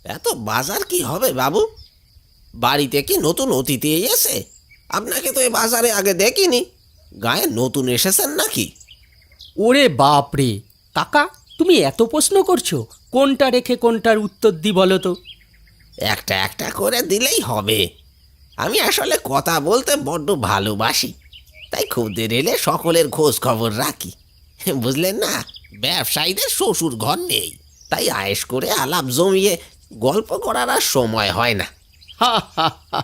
এত বাজার কি হবে বাবু? বাড়িতে কি নতুন অতিথি এসে? আপনাকে তো এ বাজারে আগে দেখিনি। গায়ে নতুন এসেছেন নাকি? ওরে বাপ রে! কাকা, তুমি এত প্রশ্ন করছো, কোনটা রেখে কোনটার উত্তর দি বলো তো? একটা একটা করে দিলেই হবে। আমি আসলে কথা বলতে বড্ড ভালোবাসি, তাই খদ্দের এলে সকলের খোঁজ খবর রাখি। বুঝলেন না, ব্যবসায়ীদের শ্বশুর ঘর নেই, তাই আয়েশ করে আলাপ জমিয়ে গল্প করার আর সময় হয় না। হা হা হা!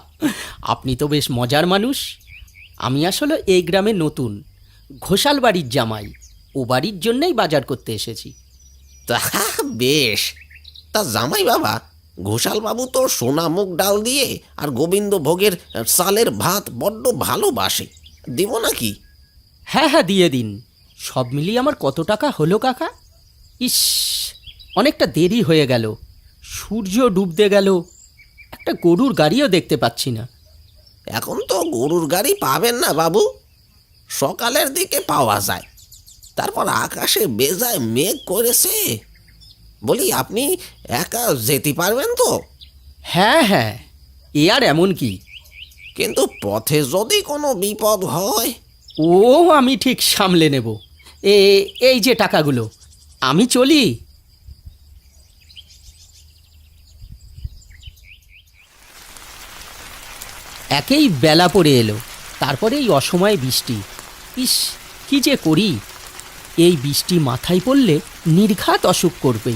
আপনি তো বেশ মজার মানুষ। আমি আসলে এই গ্রামে নতুন, ঘোষাল বাড়ির জামাই। ও বাড়ির জন্যই বাজার করতে এসেছি। তা বেশ। তা জামাই বাবা, ঘোষাল বাবু তো সোনা মুগ ডাল দিয়ে আর গোবিন্দ ভোগের চালের ভাত বড্ড ভালোবাসে। দিব নাকি? হ্যাঁ হ্যাঁ, দিয়ে দিন। সব মিলিয়ে আমার কত টাকা হলো কাকা? ইস, অনেকটা দেরি হয়ে গেল, সূর্য ডুবতে গেল, একটা গরুর গাড়িও দেখতে পাচ্ছি না। এখন তো গরুর গাড়ি পাবেন না বাবু, সকালের দিকে পাওয়া যায়। তারপর আকাশে বেজায় মেঘ করেছে। বলি, আপনি একা যেতে পারবেন তো? হ্যাঁ হ্যাঁ, এ আর এমন কি? কিন্তু পথে যদি কোনো বিপদ হয়? ও, আমি ঠিক সামলে নেব। এ এই যে টাকাগুলো, আমি চলি। একেই বেলা পড়ে এলো, তারপরে এই অসময়ে বৃষ্টি। ইস, কি যে করি! এই বৃষ্টি মাথায় পড়লে নির্ঘাত অসুখ করবে।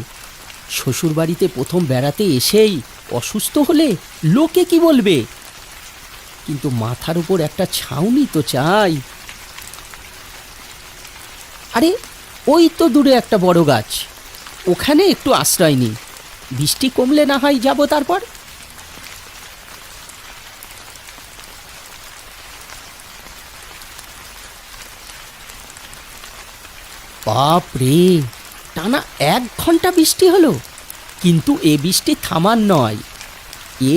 শ্বশুরবাড়িতে প্রথম বেড়াতে এসেই অসুস্থ হলে লোকে কি বলবে? কিন্তু মাথার উপর একটা ছাউনি তো চাই। আরে, ওই তো দূরে একটা বড় গাছ, ওখানে একটু আশ্রয় নিই। বৃষ্টি কমলে না হয় যাব তারপর। বাপ রে! টানা 1 ঘন্টা বৃষ্টি হলো, কিন্তু এ বৃষ্টি থামার নয়।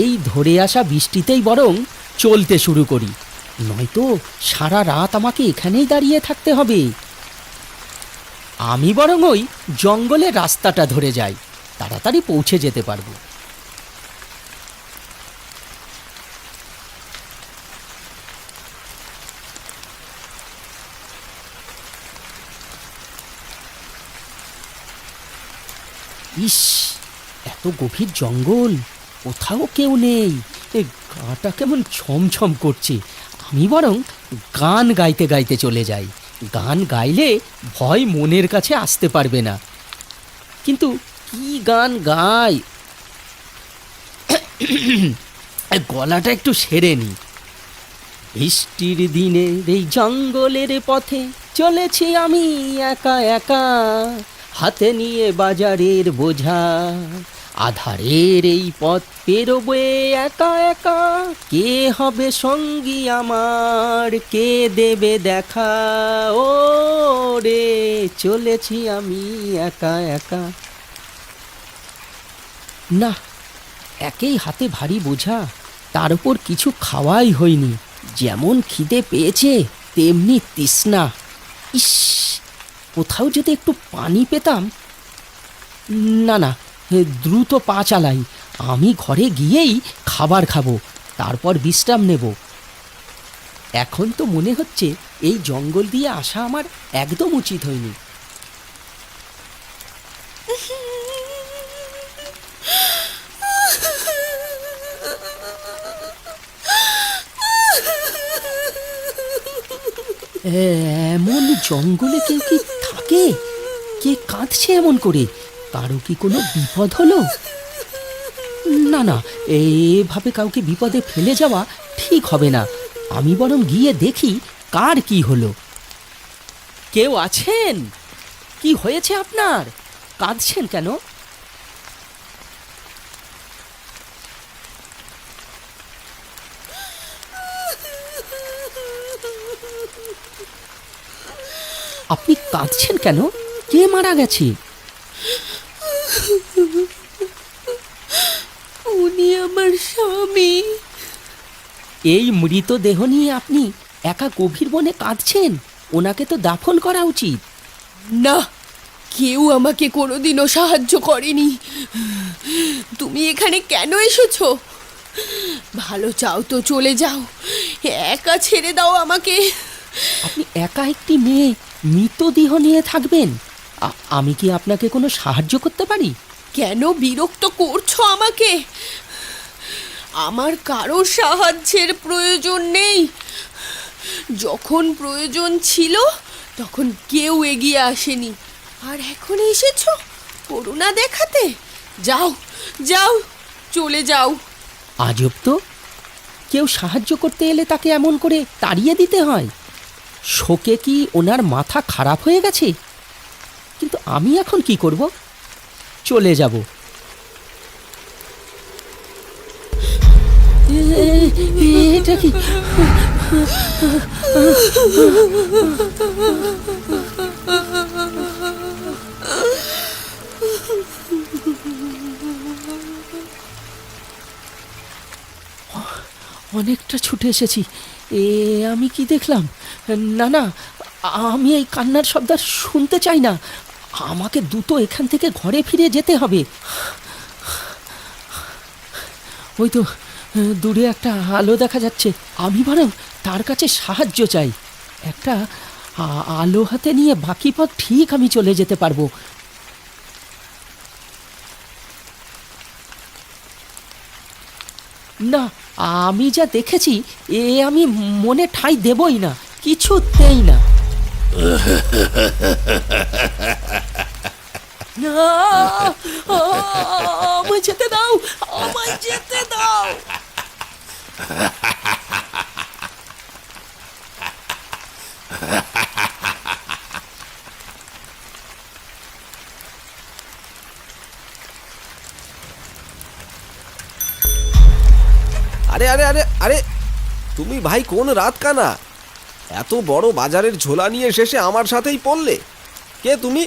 এই ধরে আসা বৃষ্টিতেই বরং চলতে শুরু করি, নয়তো সারা রাত আমাকে এখানেই দাঁড়িয়ে থাকতে হবে। আমি বরং ওই জঙ্গলের রাস্তাটা ধরে যাই, তাড়াতাড়ি পৌঁছে যেতে পারবো। ইস, এত গভীর জঙ্গল, কোথাও কেউ নেই। এ গাটা কেমন ছমছম করছে। আমি বরং গান গাইতে গাইতে চলে যাই। গান গাইলে ভয় মনের কাছে আসতে পারবে না। কিন্তু কি গান গাই? গলাটা একটু সেরে নি। বৃষ্টির দিনে এই জঙ্গলের পথে চলেছি আমি একা একা, হাতে নিয়ে বাজারের বোঝা। আধারের এই পথ পেরোবে একা একা, কে হবে সঙ্গী আমার, কে দেবে দেখা? ও রে, চলেছি আমি একা একা। না, একেই হাতে ভারী বোঝা, তার উপর কিছু খাওয়াই হয়নি। যেমন খিদে পেয়েছে তেমনি তৃষ্ণা। ইস, কোথাও যদি একটু পানি পেতাম। না না, দ্রুত পা চালাই। আমি ঘরে গিয়েই খাবার খাবো, তারপর বিশ্রাম নেব। এখন তো মনে হচ্ছে এই জঙ্গল দিয়ে আসা আমার একদম উচিত হয়নি। এমন জঙ্গলে কেউ কি থাকে? কে কাঁদছে এমন করে? কারো কি কোনো বিপদ হলো? না না, এভাবে কাউকে বিপদে ফেলে যাওয়া ঠিক হবে না। আমি বরং গিয়ে দেখি কার কি হলো। কেউ আছেন? কি হয়েছে আপনার? কাঁদছেন কেন? আপনি কাঁদছেন কেন? কে মারা গেছে? উনি আমার স্বামী। এই মৃতদেহ নিয়ে আপনি একা গভীর বনে কাঁদছেন? ওনাকে তো দাফন করা উচিত। না, কেউ আমাকে কোনোদিনও সাহায্য করেনি। তুমি এখানে কেন এসেছো? ভালো চাও তো চলে যাও, একা ছেড়ে দাও আমাকে। আপনি একা একটি মেয়ে মৃতদেহ নিয়ে থাকবেন? আমি কি আপনাকে কোনো সাহায্য করতে পারি? কেন বিরক্ত করছো আমাকে? আমার কারো সাহায্যের প্রয়োজন নেই। যখন প্রয়োজন ছিল তখন কেউ এগিয়ে আসেনি, আর এখন এসেছো করুণা দেখাতে? যাও যাও, চলে যাও। আজব তো, কেউ সাহায্য করতে এলে তাকে এমন করে তাড়িয়ে দিতে হয়। শোকে কি ওনার মাথা খারাপ হয়ে গেছে? কিন্তু আমি এখন কি করব? চলে যাব। এটা কি? অনেকটা ছুটে এসেছি। আমি কি দেখলাম? না না, আমি এই কান্নার শব্দ আর শুনতে চাই না। আমাকে দ্রুত এখান থেকে ঘরে ফিরে যেতে হবে। ওই তো দূরে একটা আলো দেখা যাচ্ছে। আমি বরং তার কাছে সাহায্য চাই। একটা আলো হাতে নিয়ে বাকি পথ ঠিক আমি চলে যেতে পারবো। না, আমি যা দেখেছি আমি মনে ঠাঁই দেবই না, কিছুতেই না। আমায় যেতে দাও, আমায় যেতে দাও। আরে আরে আরে আরে, তুমি ভাই কোন রাত কানা? এত বড় বাজারের ঝোলা নিয়ে শেষে আমার সাথেই পড়লে? কে তুমি?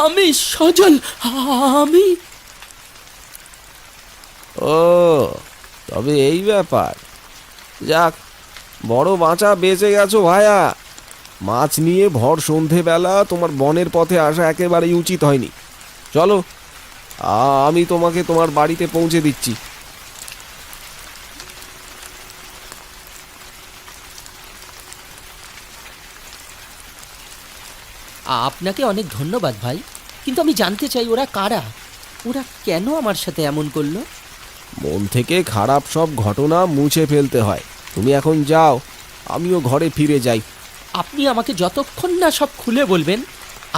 আমি সজল। আমি ও, তবে এই ব্যাপার। যাক, বড় বাঁচা বেঁচে গেছো ভায়া। মাছ নিয়ে ভর সন্ধেবেলা তোমার বনের পথে আসা একেবারেই উচিত হয়নি। চলো, আমি তোমাকে তোমার বাড়িতে পৌঁছে দিচ্ছি। আপনাকে অনেক ধন্যবাদ ভাই, কিন্তু আমি জানতে চাই ওরা কারা? ওরা কেন আমার সাথে এমন করলো? মন থেকে খারাপ সব ঘটনা মুছে ফেলতে হয়। তুমি এখন যাও, আমিও ঘরে ফিরে যাই। আপনি আমাকে যতক্ষণ না সব খুলে বলবেন,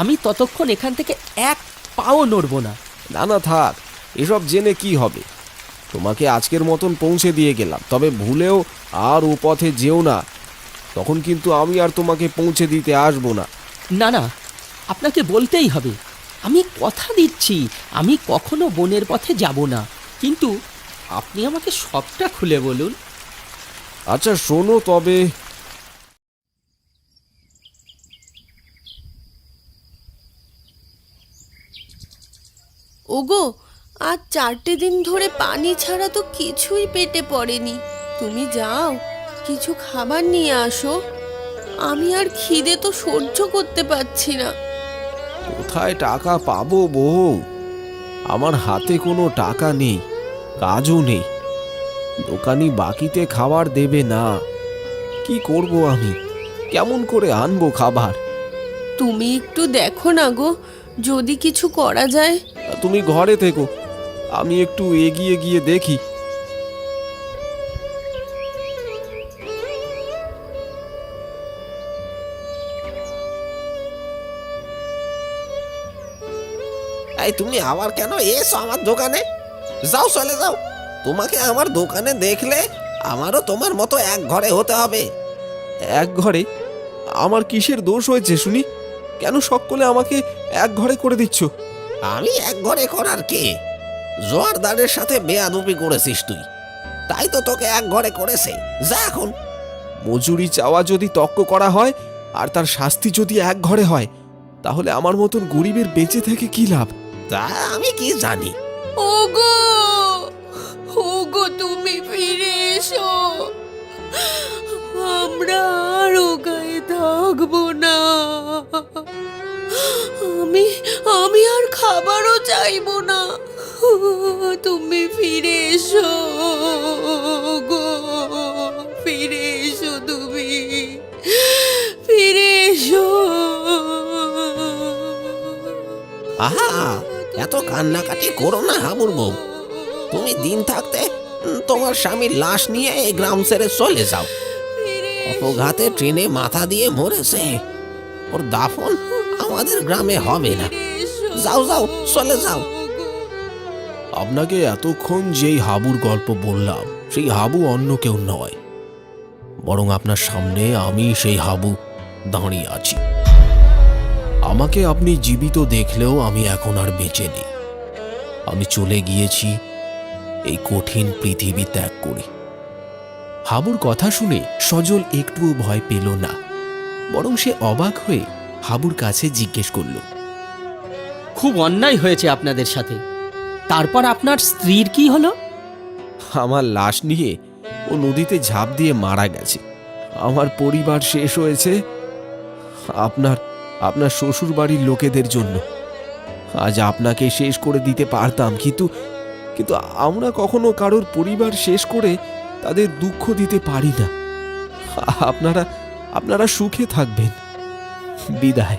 আমি ততক্ষণ এখান থেকে এক পাও নড়ব না। না না, থাক, এসব জেনে কি হবে। তোমাকে আজকের মতন পৌঁছে দিয়ে গেলাম, তবে ভুলেও আর ও পথে যেও না। তখন কিন্তু আমি আর তোমাকে পৌঁছে দিতে আসবো না। না না, আপনাকে বলতেই হবে। আমি কথা দিচ্ছি আমি কখনো বনের পথে যাব না, কিন্তু আপনি আমাকে সবটা খুলে বলুন। আচ্ছা শোনো তবে। ওগো, আজ 4টে দিন ধরে পানি ছাড়া তো কিছুই পেটে পড়েনি। তুমি যাও, কিছু খাবার নিয়ে আসো। আমি আর খিদে তো সহ্য করতে পারছি না। কোথায় টাকা পাবো বউ? আমার হাতে কোনো টাকা নেই, কাজও নেই। দোকানি বাকিতে খাবার দেবে না। কি করব আমি? কেমন করে আনবো খাবার? তুমি একটু দেখো না গো, যদি কিছু করা যায়। তুমি ঘরে থেকো, আমি একটু এগিয়ে গিয়ে দেখি। এই তুমি আবার কেন এসো আমার দোকানে? যাও, চলে যাও। তোমাকে আমার দোকানে দেখলে আমারও তোমার মতো এক ঘরে হতে হবে। এক ঘরে? আমার কিসের দোষ হয়েছে শুনি? কেন সকলে আমাকে এক ঘরে করে দিচ্ছ? আমি এক ঘরে করার কে? জোয়ারদারের সাথে বেয়াদবি করেছিস তুই, তাই তো তোকে এক ঘরে করেছে। যা এখন। মজুরি চাওয়া যদি তক্ক করা হয় আর তার শাস্তি যদি এক ঘরে হয়, তাহলে আমার মতন গরিবের বেঁচে থেকে কি লাভ? তা আমি কি জানি। ওগো, ওগো, তুমি ফিরে এসো। আমরা আর ও গায়ে থাকবো না। আমি আমি আর খাবারও চাইবো না, তুমি ফিরে এসো গো, ফিরে এসো, তুমি ফিরে এসো। আহা, এত কান্নাকাটি করো না হাবুর বউ। তুমি দিন থাকতে তোমার স্বামীর লাশ নিয়ে এই গ্রাম ছেড়ে চলে যাও। অপঘাতে ট্রেনে মাথা দিয়ে মরেছে, ওর দাফন আমাদের গ্রামে হবে না। যাও যাও, চলে যাও। আপনাকে এতক্ষণ যেই হাবুর গল্প বললাম সেই হাবু অন্য কেউ নয়, বরং আপনার সামনে আমি সেই হাবু দাঁড়িয়ে আছি। আমাকে আপনি জীবিত দেখলেও আমি এখন আর বেঁচে নেই। আমি চলে গিয়েছি এই কঠিন পৃথিবী ত্যাগ করে। হাবুর কথা শুনে সজল একটুও ভয় পেল না, বরং সে অবাক হয়ে হাবুর কাছে জিজ্ঞেস করল, খুব অন্যায় হয়েছে আপনাদের সাথে। তারপর আপনার স্ত্রীর কি হলো? আমার লাশ নিয়ে ও নদীতে ঝাঁপ দিয়ে মারা গেছে। আমার পরিবার শেষ হয়েছে আপনার শ্বশুর বাড়ির লোকেদের জন্য। আজ আপনাকে শেষ করে দিতে পারতাম, কিন্তু আমরা কখনো কারোর পরিবার শেষ করে তাদের দুঃখ দিতে পারি না। আপনারা সুখে থাকবেন। বিদায়।